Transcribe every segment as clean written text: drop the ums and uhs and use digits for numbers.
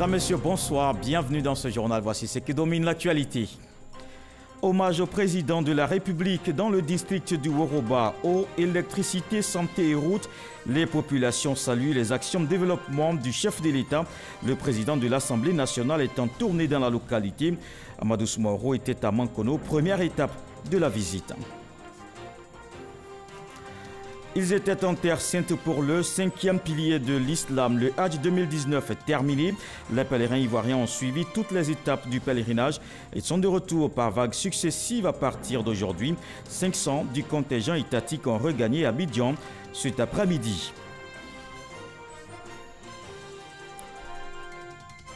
Mesdames, Messieurs, bonsoir. Bienvenue dans ce journal. Voici ce qui domine l'actualité. Hommage au président de la République dans le district du Woroba. Eau, électricité, santé et routes. Les populations saluent les actions de développement du chef de l'État. Le président de l'Assemblée nationale est en tournée dans la localité. Amadou Soumaoro était à Mankono, première étape de la visite. Ils étaient en terre sainte pour le 5e pilier de l'islam. Le Hajj 2019 est terminé. Les pèlerins ivoiriens ont suivi toutes les étapes du pèlerinage. Ils sont de retour par vagues successives à partir d'aujourd'hui. 500 du contingent étatique ont regagné Abidjan cet après-midi.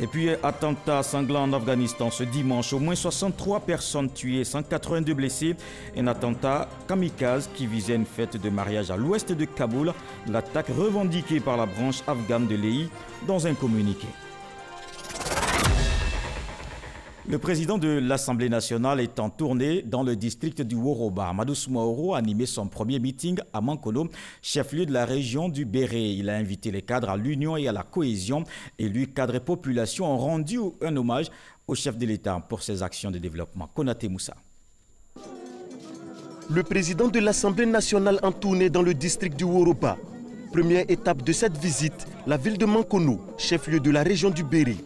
Et puis, attentat sanglant en Afghanistan ce dimanche. Au moins 63 personnes tuées, 182 blessés. Un attentat kamikaze qui visait une fête de mariage à l'ouest de Kaboul. L'attaque revendiquée par la branche afghane de l'EI dans un communiqué. Le président de l'Assemblée nationale est en tournée dans le district du Woroba. Amadou Soumaoro a animé son premier meeting à Mankono, chef-lieu de la région du Béré. Il a invité les cadres à l'union et à la cohésion. Élus, cadres et population ont rendu un hommage au chef de l'État pour ses actions de développement. Konaté Moussa. Le président de l'Assemblée nationale en tournée dans le district du Woroba. Première étape de cette visite, la ville de Mankono, chef-lieu de la région du Béré.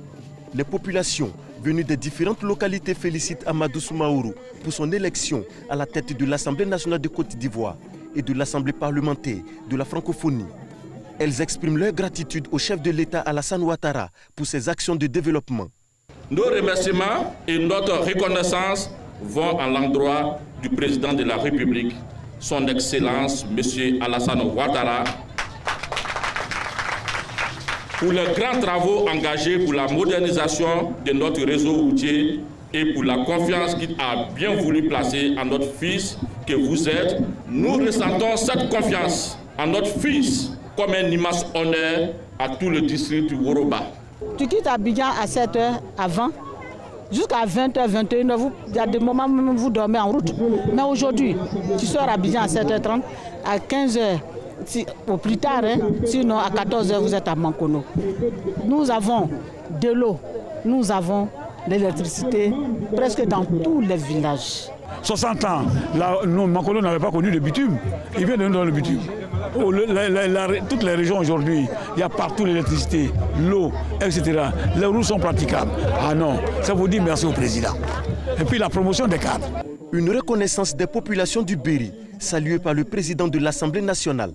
Les populations venues des différentes localités félicitent Amadou Soumaoro pour son élection à la tête de l'Assemblée nationale de Côte d'Ivoire et de l'Assemblée parlementaire de la francophonie. Elles expriment leur gratitude au chef de l'État Alassane Ouattara pour ses actions de développement. Nos remerciements et notre reconnaissance vont à l'endroit du président de la République, son Excellence M. Alassane Ouattara, pour les grands travaux engagés pour la modernisation de notre réseau routier et pour la confiance qu'il a bien voulu placer en notre fils que vous êtes. Nous ressentons cette confiance en notre fils comme un immense honneur à tout le district du Woroba. Tu quittes Abidjan à 7h avant, jusqu'à 20h, 21h, il y a des moments où vous dormez en route. Mais aujourd'hui, tu sors à Abidjan à 7h30, à 15h. Au plus tard, sinon à 14h vous êtes à Mankono. Nous avons de l'eau, nous avons l'électricité presque dans tous les villages. 60 ans, Mankono n'avait pas connu le bitume, il vient de nous donner le bitume. Toutes les régions aujourd'hui, il y a partout l'électricité, l'eau, etc. Les routes sont praticables. Ah non, ça vous dit merci au président. Et puis la promotion des cadres. Une reconnaissance des populations du Béré, saluée par le président de l'Assemblée nationale.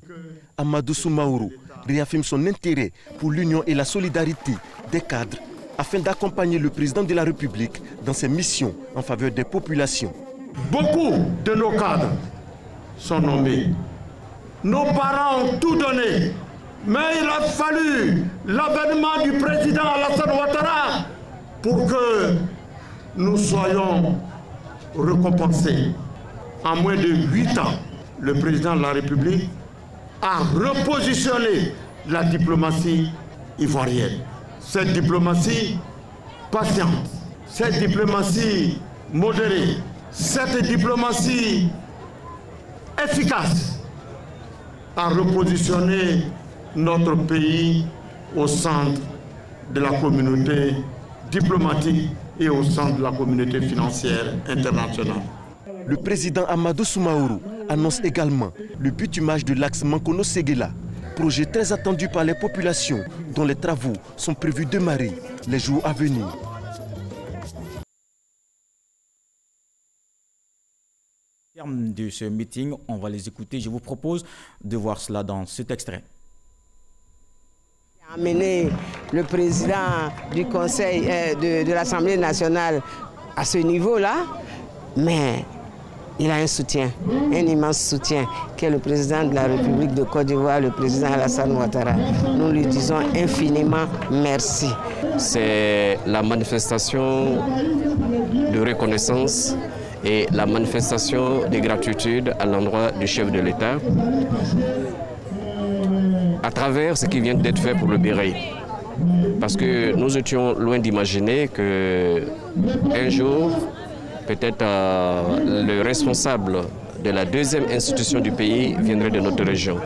Amadou Soumaoro réaffirme son intérêt pour l'union et la solidarité des cadres afin d'accompagner le président de la République dans ses missions en faveur des populations. Beaucoup de nos cadres sont nommés. Nos parents ont tout donné, mais il a fallu l'avènement du président Alassane Ouattara pour que nous soyons récompensés. En moins de 8 ans, le président de la République a repositionné la diplomatie ivoirienne. Cette diplomatie patiente, cette diplomatie modérée, cette diplomatie efficace a repositionné notre pays au centre de la communauté diplomatique et au centre de la communauté financière internationale. Le président Amadou Soumaoro annonce également le bitumage de l'axe Mankono-Séguéla, projet très attendu par les populations dont les travaux sont prévus démarrer les jours à venir. Au terme de ce meeting, on va les écouter. Je vous propose de voir cela dans cet extrait. Amener le président du Conseil de l'Assemblée nationale à ce niveau-là, mais il a un soutien, un immense soutien, qui est le président de la République de Côte d'Ivoire, le président Alassane Ouattara. Nous lui disons infiniment merci. C'est la manifestation de reconnaissance et la manifestation de gratitude à l'endroit du chef de l'État à travers ce qui vient d'être fait pour le Béré. Parce que nous étions loin d'imaginer qu'un jour, peut-être le responsable de la deuxième institution du pays viendrait de notre région.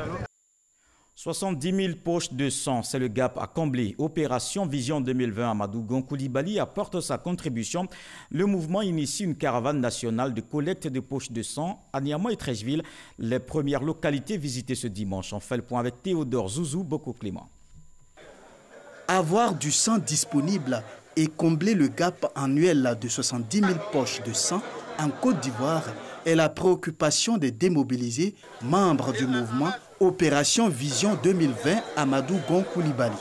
70 000 poches de sang, c'est le gap à combler. Opération Vision 2020, Amadou Gon Coulibaly apporte sa contribution. Le mouvement initie une caravane nationale de collecte de poches de sang à Niamey et Treichville, les premières localités visitées ce dimanche. On fait le point avec Théodore Zouzou, Boko Clément. Avoir du sang disponible et combler le gap annuel de 70 000 poches de sang en Côte d'Ivoire est la préoccupation des démobilisés, membres du mouvement Opération Vision 2020 Amadou Gon Coulibaly.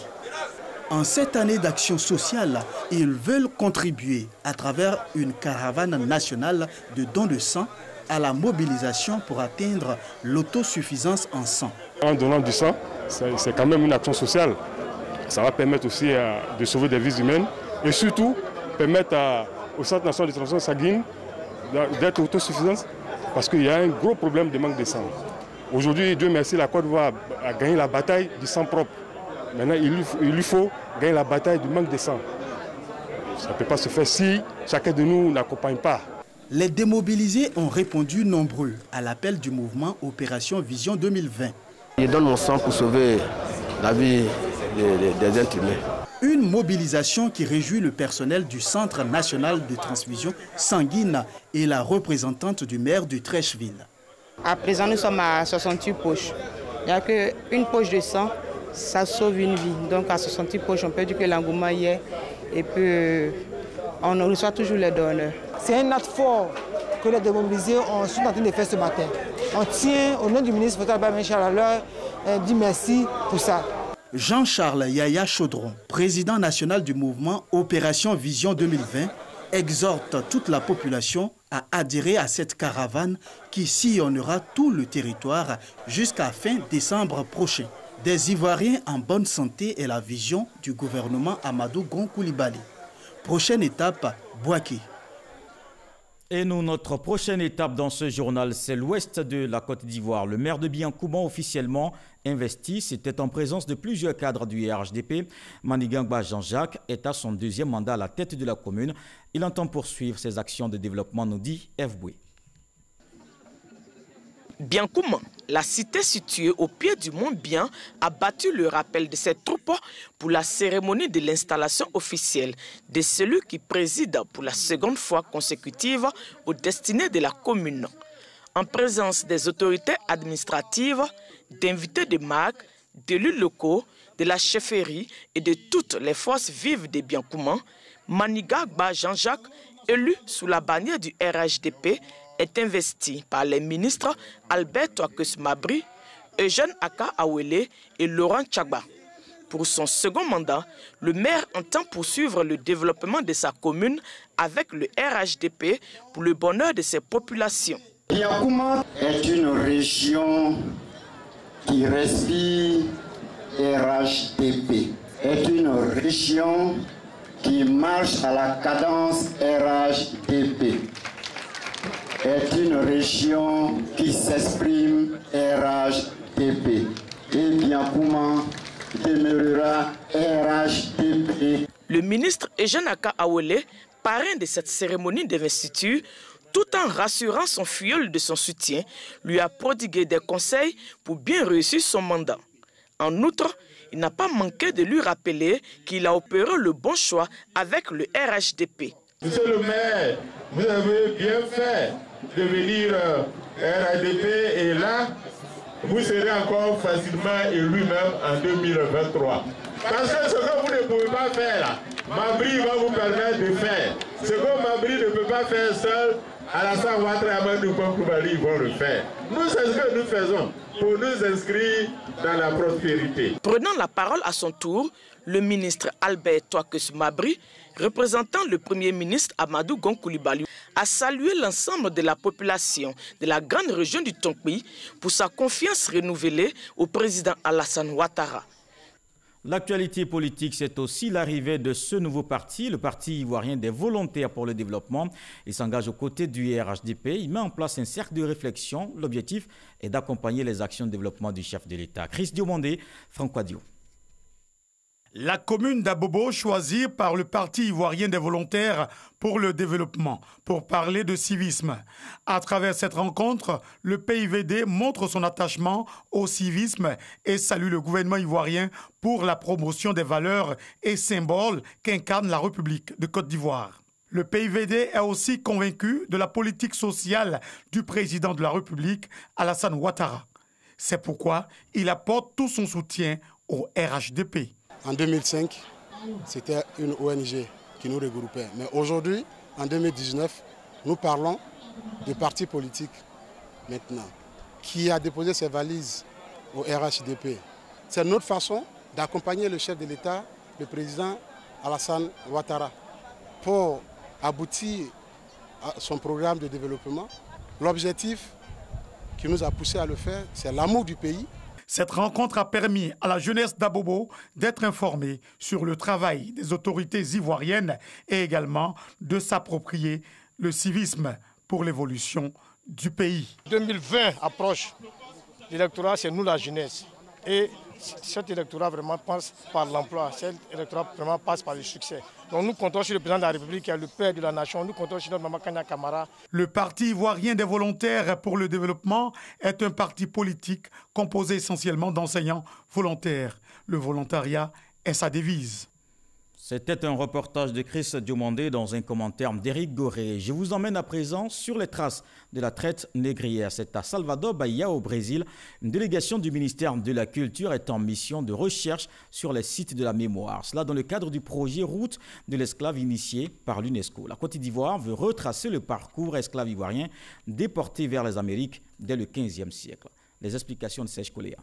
En cette année d'action sociale, ils veulent contribuer à travers une caravane nationale de dons de sang à la mobilisation pour atteindre l'autosuffisance en sang. En donnant du sang, c'est quand même une action sociale. Ça va permettre aussi de sauver des vies humaines et surtout permettre au Centre national de transfusion sanguine d'être autosuffisant parce qu'il y a un gros problème de manque de sang. Aujourd'hui, Dieu merci, la Côte d'Ivoire a gagné la bataille du sang propre. Maintenant, il lui faut gagner la bataille du manque de sang. Ça ne peut pas se faire si chacun de nous n'accompagne pas. Les démobilisés ont répondu nombreux à l'appel du mouvement Opération Vision 2020. Je donne mon sang pour sauver la vie des êtres humains. Une mobilisation qui réjouit le personnel du Centre national de transfusion sanguine et la représentante du maire de Treichville. À présent, nous sommes à 68 poches. Il n'y a qu'une poche de sang, ça sauve une vie. Donc à 68 poches, on peut dire que l'engouement y est et puis on reçoit toujours les donneurs. C'est un acte fort que les démobilisés sont en train de faire ce matin. On tient au nom du ministre à leur dit merci pour ça. Jean-Charles Yaya Chaudron, président national du mouvement Opération Vision 2020, exhorte toute la population à adhérer à cette caravane qui sillonnera tout le territoire jusqu'à fin décembre prochain. Des Ivoiriens en bonne santé est la vision du gouvernement Amadou Gon Coulibaly. Prochaine étape, Bouaké. Et nous, notre prochaine étape dans ce journal, c'est l'ouest de la Côte d'Ivoire. Le maire de Biankouman officiellement investi, c'était en présence de plusieurs cadres du RHDP. Manigangba Jean-Jacques est à son deuxième mandat à la tête de la commune. Il entend poursuivre ses actions de développement, nous dit F. Boué. Biankouman, la cité située au pied du mont Bien, a battu le rappel de ses troupes pour la cérémonie de l'installation officielle de celui qui préside pour la seconde fois consécutive aux destinées de la commune. En présence des autorités administratives, d'invités de marque, d'élus locaux, de la chefferie et de toutes les forces vives de Biankouman, Manigangba Jean-Jacques, élu sous la bannière du RHDP, est investi par les ministres Albert Touakus Mabry, Eugène Aka Awele et Laurent Tchagba. Pour son second mandat, le maire entend poursuivre le développement de sa commune avec le RHDP pour le bonheur de ses populations. Biankouman est une région qui respire RHDP, est une région qui marche à la cadence RHDP. Est une région qui s'exprime RHDP. Et Biankouman demeurera RHDP. Le ministre Eugène Aka Awele, parrain de cette cérémonie d'investiture, tout en rassurant son filleul de son soutien, lui a prodigué des conseils pour bien réussir son mandat. En outre, il n'a pas manqué de lui rappeler qu'il a opéré le bon choix avec le RHDP. Monsieur le maire, vous avez bien fait de venir RHDP et là, vous serez encore facilement élu même en 2023. Parce que ce que vous ne pouvez pas faire là, Mabry va vous permettre de faire. Ce que Mabry ne peut pas faire seul, Alassane Ouattara et Amadou Gon Coulibaly vont le faire. Nous, c'est ce que nous faisons pour nous inscrire dans la prospérité. Prenant la parole à son tour, le ministre Albert Touakus Mabry, représentant le Premier ministre Amadou Gon Coulibaly, a salué l'ensemble de la population de la grande région du Tonkpi pour sa confiance renouvelée au président Alassane Ouattara. L'actualité politique, c'est aussi l'arrivée de ce nouveau parti, le Parti ivoirien des volontaires pour le développement. Il s'engage aux côtés du RHDP. Il met en place un cercle de réflexion. L'objectif est d'accompagner les actions de développement du chef de l'État. Chris Diomandé, Franck Quadio. La commune d'Abobo choisie par le Parti ivoirien des volontaires pour le développement pour parler de civisme. À travers cette rencontre, le PIVD montre son attachement au civisme et salue le gouvernement ivoirien pour la promotion des valeurs et symboles qu'incarne la République de Côte d'Ivoire. Le PIVD est aussi convaincu de la politique sociale du président de la République, Alassane Ouattara. C'est pourquoi il apporte tout son soutien au RHDP. En 2005, c'était une ONG qui nous regroupait. Mais aujourd'hui, en 2019, nous parlons de parti politique maintenant, qui a déposé ses valises au RHDP. C'est notre façon d'accompagner le chef de l'État, le président Alassane Ouattara, pour aboutir à son programme de développement. L'objectif qui nous a poussé à le faire, c'est l'amour du pays. Cette rencontre a permis à la jeunesse d'Abobo d'être informée sur le travail des autorités ivoiriennes et également de s'approprier le civisme pour l'évolution du pays. 2020 approche. L'électorat, c'est nous la jeunesse. Et cet électorat vraiment passe par l'emploi, cet électorat vraiment passe par le succès. Donc nous comptons sur le président de la République qui est le père de la nation, nous comptons sur notre maman Kanya Kamara. Le Parti ivoirien des volontaires pour le développement est un parti politique composé essentiellement d'enseignants volontaires. Le volontariat est sa devise. C'était un reportage de Chris Diomandé dans un commentaire d'Éric Goré. Je vous emmène à présent sur les traces de la traite négrière. C'est à Salvador Bahia au Brésil. Une délégation du ministère de la Culture est en mission de recherche sur les sites de la mémoire. Cela dans le cadre du projet Route de l'esclave initié par l'UNESCO. La Côte d'Ivoire veut retracer le parcours esclave ivoirien déporté vers les Amériques dès le XVe siècle. Les explications de Serge Coléa.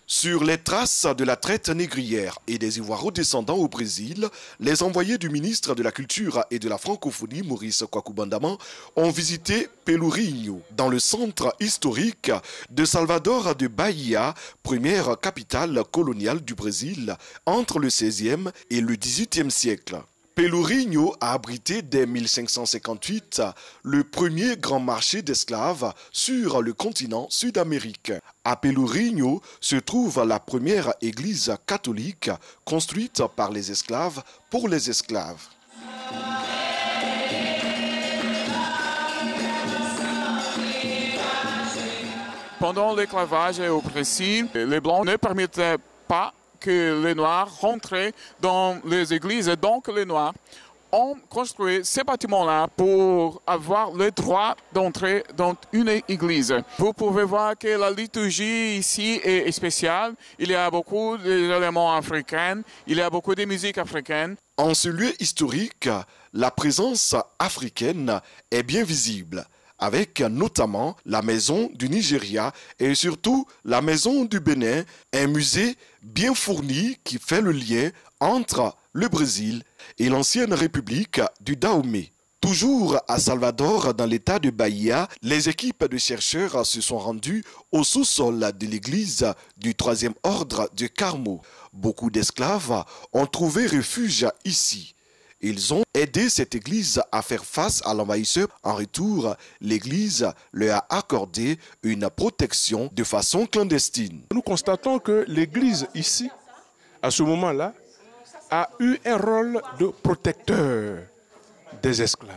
Sur les traces de la traite négrière et des Ivoiro-descendants au Brésil, les envoyés du ministre de la Culture et de la Francophonie, Maurice Kwaku-Bandama, ont visité Pelourinho, dans le centre historique de Salvador de Bahia, première capitale coloniale du Brésil, entre le XVIe et le XVIIIe siècle. Pelourinho a abrité dès 1558 le premier grand marché d'esclaves sur le continent sud-américain. À Pelourinho se trouve la première église catholique construite par les esclaves pour les esclaves. Pendant l'esclavage au Brésil, les Blancs ne permettaient pas que les Noirs rentraient dans les églises. Donc les Noirs ont construit ces bâtiments-là pour avoir le droit d'entrer dans une église. Vous pouvez voir que la liturgie ici est spéciale. Il y a beaucoup d'éléments africains, il y a beaucoup de musique africaine. En ce lieu historique, la présence africaine est bien visible, avec notamment la maison du Nigeria et surtout la maison du Bénin, un musée bien fourni qui fait le lien entre le Brésil et l'ancienne république du Dahomey. Toujours à Salvador, dans l'état de Bahia, les équipes de chercheurs se sont rendues au sous-sol de l'église du 3e ordre de Carmo. Beaucoup d'esclaves ont trouvé refuge ici. Ils ont aidé cette église à faire face à l'envahisseur. En retour, l'église leur a accordé une protection de façon clandestine. Nous constatons que l'église ici, à ce moment-là, a eu un rôle de protecteur des esclaves.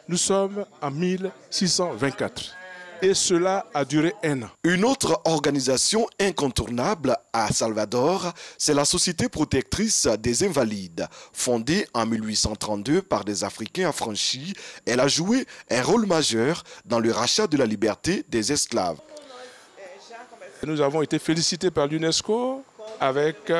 Nous sommes en 1624. Et cela a duré 1 an. Une autre organisation incontournable à Salvador, c'est la Société protectrice des invalides. Fondée en 1832 par des Africains affranchis, elle a joué un rôle majeur dans le rachat de la liberté des esclaves. Nous avons été félicités par l'UNESCO avec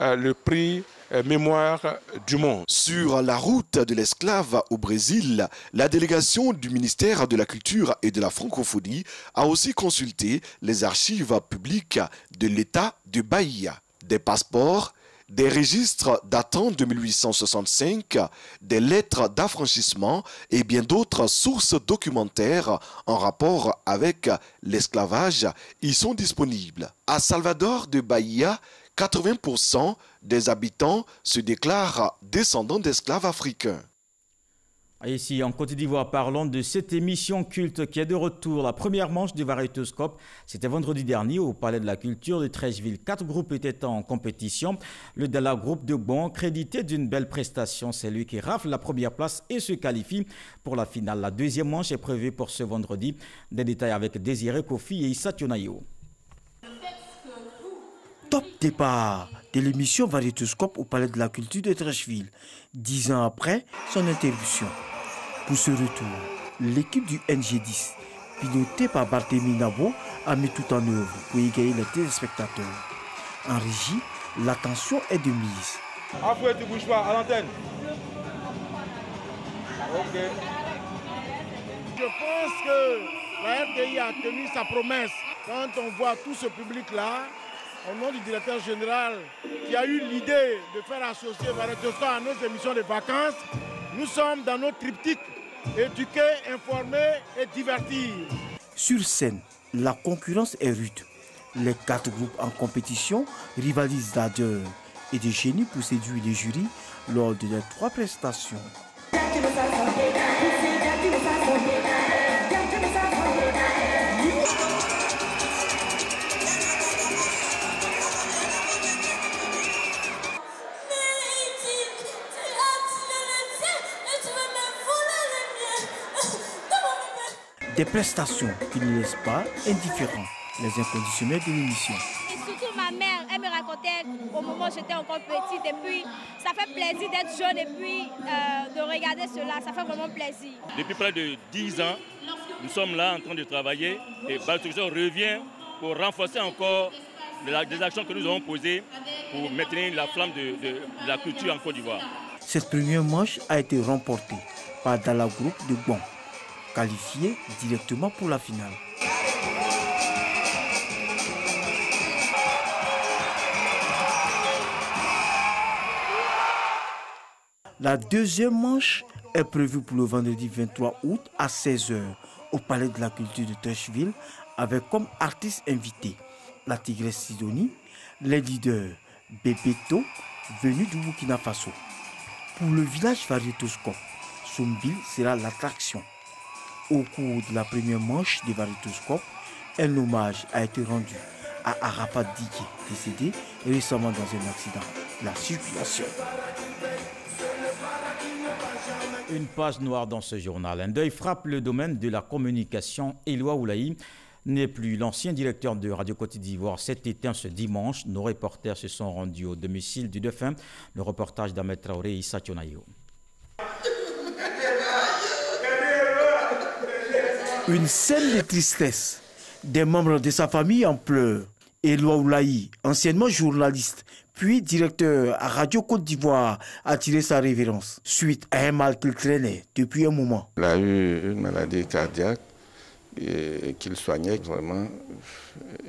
le prix Mémoire du monde. Sur la route de l'esclave au Brésil, la délégation du ministère de la Culture et de la Francophonie a aussi consulté les archives publiques de l'État de Bahia. Des passeports, des registres datant de 1865, des lettres d'affranchissement et bien d'autres sources documentaires en rapport avec l'esclavage y sont disponibles. À Salvador de Bahia, 80% des habitants se déclarent descendants d'esclaves africains. Ici, en Côte d'Ivoire, parlons de cette émission culte qui est de retour. La première manche du Variétoscope, c'était vendredi dernier au Palais de la Culture de Treichville. 4 groupes étaient en compétition. Le Dala Groupe de Bon, crédité d'une belle prestation, c'est lui qui rafle la première place et se qualifie pour la finale. La deuxième manche est prévue pour ce vendredi. Des détails avec Désiré Kofi et Issa Tionayo. Top départ de l'émission Variétoscope au Palais de la Culture de Treichville, 10 ans après son interruption. Pour ce retour, l'équipe du NG10, pilotée par Barthélemy Nabo, a mis tout en œuvre pour égayer les téléspectateurs. En régie, l'attention est de mise. Afoué, tu bouges pas, à l'antenne. Ok. Je pense que la RDI a tenu sa promesse. Quand on voit tout ce public-là, au nom du directeur général qui a eu l'idée de faire associer Variétoscope à nos émissions de vacances, nous sommes dans notre triptyque éduquer, informer et divertir. Sur scène, la concurrence est rude. Les 4 groupes en compétition rivalisent d'ardeur et de génie pour séduire les jurys lors de leurs 3 prestations. Des prestations qui ne laissent pas indifférents les inconditionnels de l'émission. Surtout ma mère, elle me racontait au moment où j'étais encore petite et puis ça fait plaisir d'être jeune et puis de regarder cela, ça fait vraiment plaisir. Depuis près de 10 ans, nous sommes là en train de travailler et Variétoscope revient pour renforcer encore des actions que nous avons posées pour maintenir la flamme de la culture en Côte d'Ivoire. Cette première manche a été remportée par Dala Groupe de Bon, qualifié directement pour la finale. La deuxième manche est prévue pour le vendredi 23 août à 16h au Palais de la Culture de Treichville avec comme artistes invités la Tigresse Sidonie, les leaders Bebeto venus du Burkina Faso. Pour le village Variétoscope, Sombil sera l'attraction. Au cours de la première manche de Variétoscope, un hommage a été rendu à Arafat Diké, décédé récemment dans un accident de la circulation. Une page noire dans ce journal. Un deuil frappe le domaine de la communication. Éloi Oulaï n'est plus l'ancien directeur de Radio Côte d'Ivoire. Cet éteint ce dimanche. Nos reporters se sont rendus au domicile du défunt. Le reportage d'Ahmed Traoré et Issa Tionayo. Une scène de tristesse. Des membres de sa famille en pleurent. Éloi Oulaï, anciennement journaliste, puis directeur à Radio Côte d'Ivoire, a tiré sa révérence suite à un mal qu'il traînait depuis un moment. Il a eu une maladie cardiaque qu'il soignait vraiment.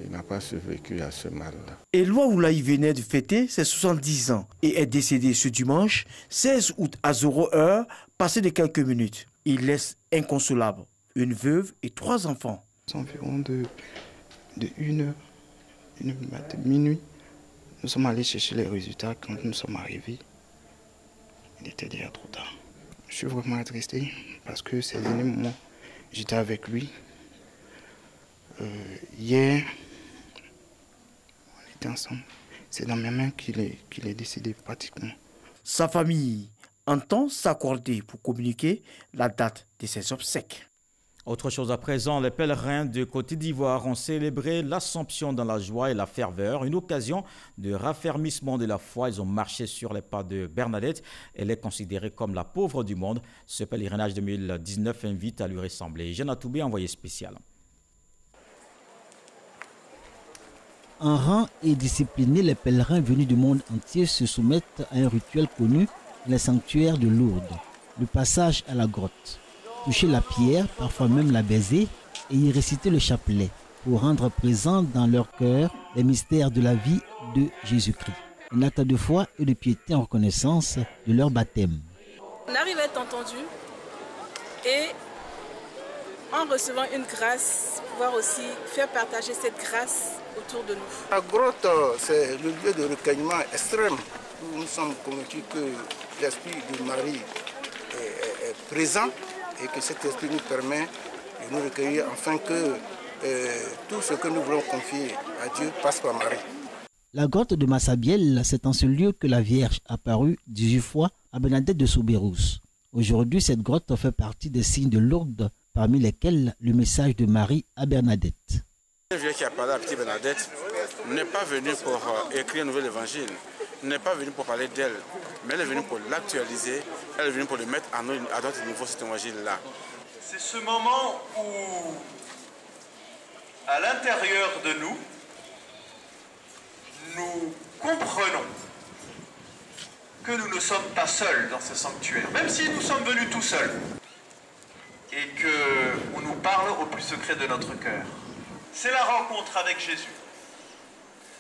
Il n'a pas survécu à ce mal-là. Éloi Oulaï venait de fêter ses 70 ans et est décédé ce dimanche 16 août à 0h, passé de quelques minutes. Il laisse inconsolable une veuve et 3 enfants. C'est environ de 1h, minuit. Nous sommes allés chercher les résultats. Quand nous sommes arrivés, il était déjà trop tard. Je suis vraiment attristé parce que ces derniers moments, j'étais avec lui. Hier, on était ensemble. C'est dans mes mains qu'il est décédé pratiquement. Sa famille entend s'accorder pour communiquer la date de ses obsèques. Autre chose à présent, les pèlerins de Côte d'Ivoire ont célébré l'Assomption dans la joie et la ferveur, une occasion de raffermissement de la foi. Ils ont marché sur les pas de Bernadette. Elle est considérée comme la pauvre du monde. Ce pèlerinage 2019 invite à lui ressembler. Jeanne Atoubé, envoyé spécial. En rang et disciplinés, les pèlerins venus du monde entier se soumettent à un rituel connu dans les sanctuaires de Lourdes, le passage à la grotte. Toucher la pierre, parfois même la baiser, et y réciter le chapelet pour rendre présent dans leur cœur les mystères de la vie de Jésus-Christ. Un acte de foi et de piété en reconnaissance de leur baptême. On arrive à être entendu et en recevant une grâce, pouvoir aussi faire partager cette grâce autour de nous. La grotte, c'est le lieu de recueillement extrême où nous sommes convaincus que l'esprit de Marie est présent et que cet esprit nous permet de nous recueillir afin que tout ce que nous voulons confier à Dieu passe par Marie. La grotte de Massabielle, c'est en ce lieu que la Vierge apparut 18 fois à Bernadette de Soubirous. Aujourd'hui, cette grotte fait partie des signes de Lourdes, parmi lesquels le message de Marie à Bernadette. Le vieux qui a parlé à petite Bernadette n'est pas venu pour écrire un nouvel évangile, n'est pas venu pour parler d'elle, mais elle est venue pour l'actualiser, elle est venue pour le mettre à notre niveau, cet évangile-là. C'est ce moment où, à l'intérieur de nous, nous comprenons que nous ne sommes pas seuls dans ce sanctuaire, même si nous sommes venus tout seuls, et qu'on nous parle au plus secret de notre cœur. C'est la rencontre avec Jésus,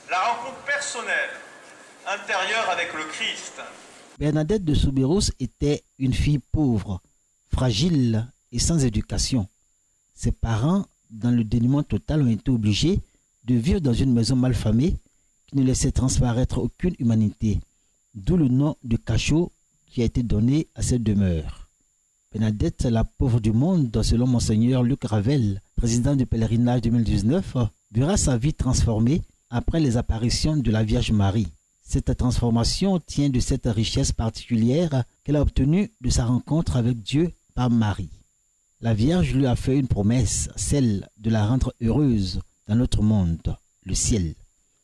la rencontre personnelle, intérieure avec le Christ. Bernadette de Soubirous était une fille pauvre, fragile et sans éducation. Ses parents, dans le dénuement total, ont été obligés de vivre dans une maison malfamée qui ne laissait transparaître aucune humanité, d'où le nom de cachot qui a été donné à cette demeure. Bernadette, la pauvre du monde, selon Monseigneur Luc Ravel, président du pèlerinage 2019, verra sa vie transformée après les apparitions de la Vierge Marie. Cette transformation tient de cette richesse particulière qu'elle a obtenue de sa rencontre avec Dieu par Marie. La Vierge lui a fait une promesse, celle de la rendre heureuse dans notre monde, le ciel.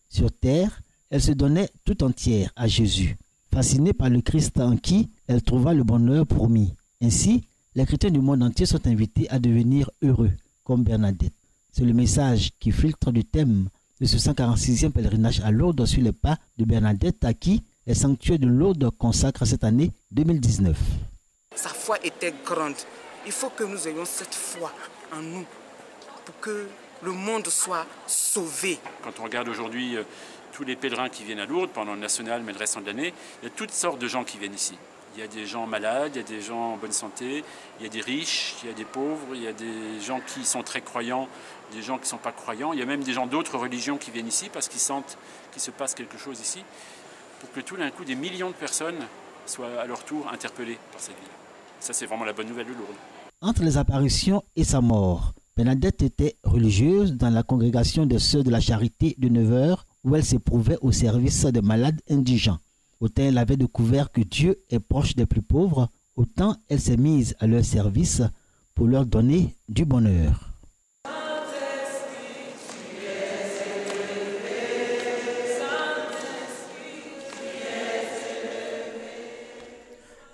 Sur terre, elle se donnait tout entière à Jésus, fascinée par le Christ en qui elle trouva le bonheur promis. Ainsi, les chrétiens du monde entier sont invités à devenir heureux, comme Bernadette. C'est le message qui filtre du thème de ce 146e pèlerinage à Lourdes sur les pas de Bernadette, à qui les sanctuaires de Lourdes consacrent cette année 2019. Sa foi était grande. Il faut que nous ayons cette foi en nous pour que le monde soit sauvé. Quand on regarde aujourd'hui tous les pèlerins qui viennent à Lourdes pendant le national, mais le restant de l'année, il y a toutes sortes de gens qui viennent ici. Il y a des gens malades, il y a des gens en bonne santé, il y a des riches, il y a des pauvres, il y a des gens qui sont très croyants, des gens qui ne sont pas croyants. Il y a même des gens d'autres religions qui viennent ici parce qu'ils sentent qu'il se passe quelque chose ici, pour que tout d'un coup des millions de personnes soient à leur tour interpellées par cette ville. Ça, c'est vraiment la bonne nouvelle de Lourdes. Entre les apparitions et sa mort, Bernadette était religieuse dans la congrégation des Sœurs de la Charité de Nevers, où elle s'éprouvait au service des malades indigents. Autant elle avait découvert que Dieu est proche des plus pauvres, autant elle s'est mise à leur service pour leur donner du bonheur.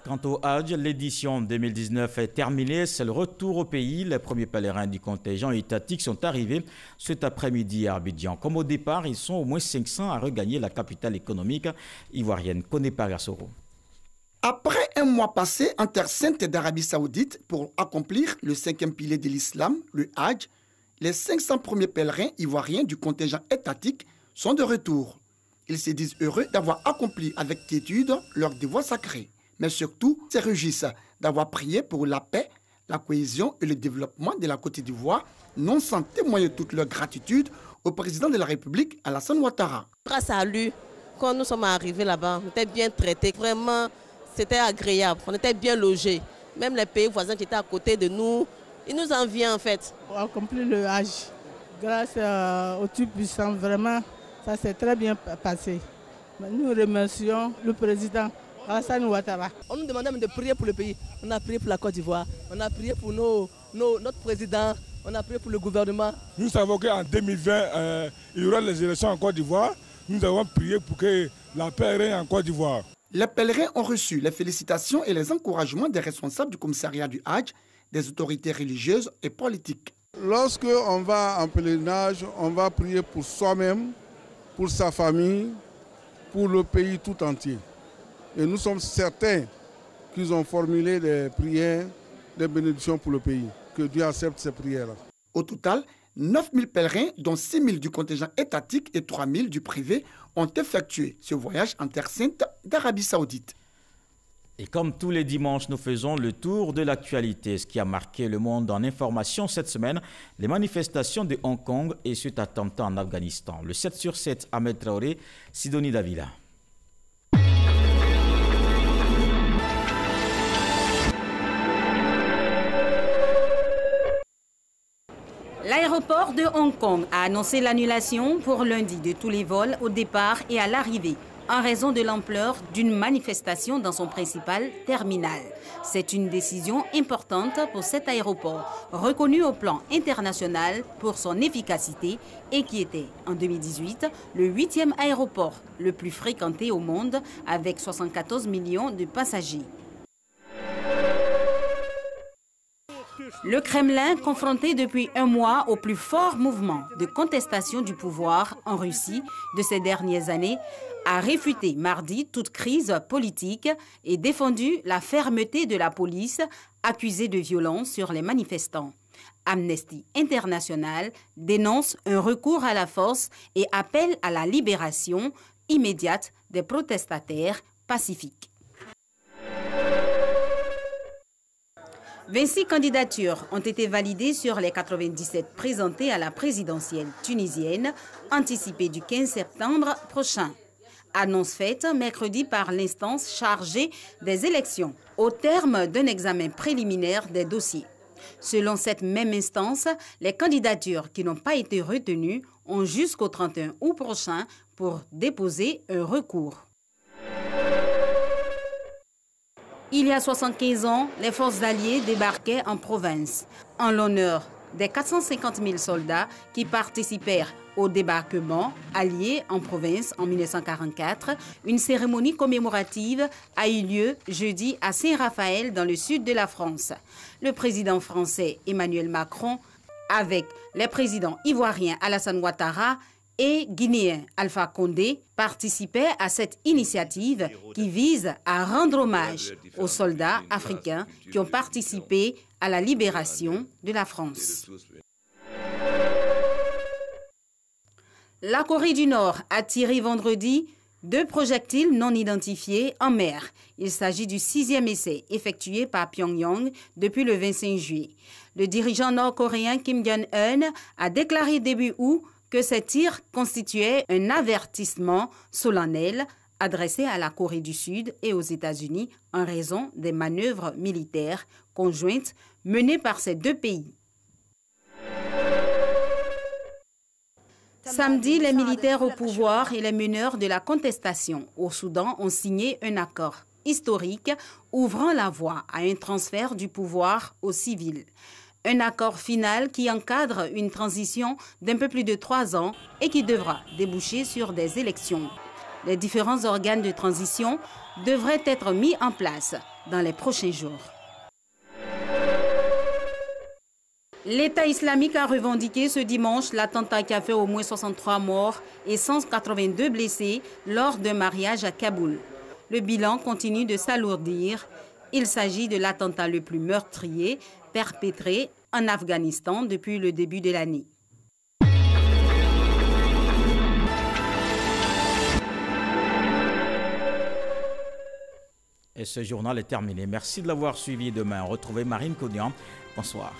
Quant au Hajj, l'édition 2019 est terminée. C'est le retour au pays. Les premiers pèlerins du contingent étatique sont arrivés cet après-midi à Abidjan. Comme au départ, ils sont au moins 500 à regagner la capitale économique ivoirienne. Kone Pagassoro. Après un mois passé en terre sainte d'Arabie Saoudite pour accomplir le 5e pilier de l'islam, le Hajj, les 500 premiers pèlerins ivoiriens du contingent étatique sont de retour. Ils se disent heureux d'avoir accompli avec quiétude leur devoir sacré. Mais surtout, se réjouissent d'avoir prié pour la paix, la cohésion et le développement de la Côte d'Ivoire, non sans témoigner toute leur gratitude au président de la République, Alassane Ouattara. Grâce à lui, quand nous sommes arrivés là-bas, on était bien traités. Vraiment, c'était agréable. On était bien logés. Même les pays voisins qui étaient à côté de nous, ils nous enviaient en fait. On a accompli le Hajj. Grâce au Tout-Puissant, vraiment, ça s'est très bien passé. Nous remercions le président Alassane Ouattara. On nous demandait de prier pour le pays. On a prié pour la Côte d'Ivoire, on a prié pour notre président, on a prié pour le gouvernement. Nous savons qu'en 2020, il y aura les élections en Côte d'Ivoire. Nous avons prié pour que la paix règne en Côte d'Ivoire. Les pèlerins ont reçu les félicitations et les encouragements des responsables du commissariat du Hajj, des autorités religieuses et politiques. Lorsque on va en pèlerinage, on va prier pour soi-même, pour sa famille, pour le pays tout entier. Et nous sommes certains qu'ils ont formulé des prières, des bénédictions pour le pays. Que Dieu accepte ces prières-là. Au total, 9000 pèlerins, dont 6000 du contingent étatique et 3000 du privé, ont effectué ce voyage en terre sainte d'Arabie Saoudite. Et comme tous les dimanches, nous faisons le tour de l'actualité. Ce qui a marqué le monde en information cette semaine, les manifestations de Hong Kong et cet attentat en Afghanistan. Le 7/7, Ahmed Traoré, Sidonie Davila. L'aéroport de Hong Kong a annoncé l'annulation pour lundi de tous les vols au départ et à l'arrivée, en raison de l'ampleur d'une manifestation dans son principal terminal. C'est une décision importante pour cet aéroport, reconnu au plan international pour son efficacité et qui était, en 2018, le 8e aéroport le plus fréquenté au monde avec 74 millions de passagers. Le Kremlin, confronté depuis un mois au plus fort mouvement de contestation du pouvoir en Russie de ces dernières années, a réfuté mardi toute crise politique et défendu la fermeté de la police accusée de violence sur les manifestants. Amnesty International dénonce un recours à la force et appelle à la libération immédiate des protestataires pacifiques. 26 candidatures ont été validées sur les 97 présentées à la présidentielle tunisienne, anticipée du 15 septembre prochain. Annonce faite mercredi par l'instance chargée des élections, au terme d'un examen préliminaire des dossiers. Selon cette même instance, les candidatures qui n'ont pas été retenues ont jusqu'au 31 août prochain pour déposer un recours. Il y a 75 ans, les forces alliées débarquaient en province, en l'honneur des 450 000 soldats qui participèrent au débarquement allié en province en 1944. Une cérémonie commémorative a eu lieu jeudi à Saint-Raphaël dans le sud de la France. Le président français Emmanuel Macron, avec les présidents ivoiriens Alassane Ouattara et guinéen Alpha Condé, participaient à cette initiative qui vise à rendre hommage aux soldats africains qui ont participé à la libération de la France. La Corée du Nord a tiré vendredi 2 projectiles non identifiés en mer. Il s'agit du 6e essai effectué par Pyongyang depuis le 25 juillet. Le dirigeant nord-coréen Kim Jong-un a déclaré début août que ces tirs constituaient un avertissement solennel adressé à la Corée du Sud et aux États-Unis en raison des manœuvres militaires conjointes menées par ces 2 pays. Samedi, les militaires au pouvoir et les meneurs de la contestation au Soudan ont signé un accord historique ouvrant la voie à un transfert du pouvoir aux civils. Un accord final qui encadre une transition d'un peu plus de 3 ans et qui devra déboucher sur des élections. Les différents organes de transition devraient être mis en place dans les prochains jours. L'État islamique a revendiqué ce dimanche l'attentat qui a fait au moins 63 morts et 182 blessés lors d'un mariage à Kaboul. Le bilan continue de s'alourdir. Il s'agit de l'attentat le plus meurtrier perpétré en Afghanistan depuis le début de l'année. Et ce journal est terminé. Merci de l'avoir suivi. Demain, retrouvez Marine Cognan. Bonsoir.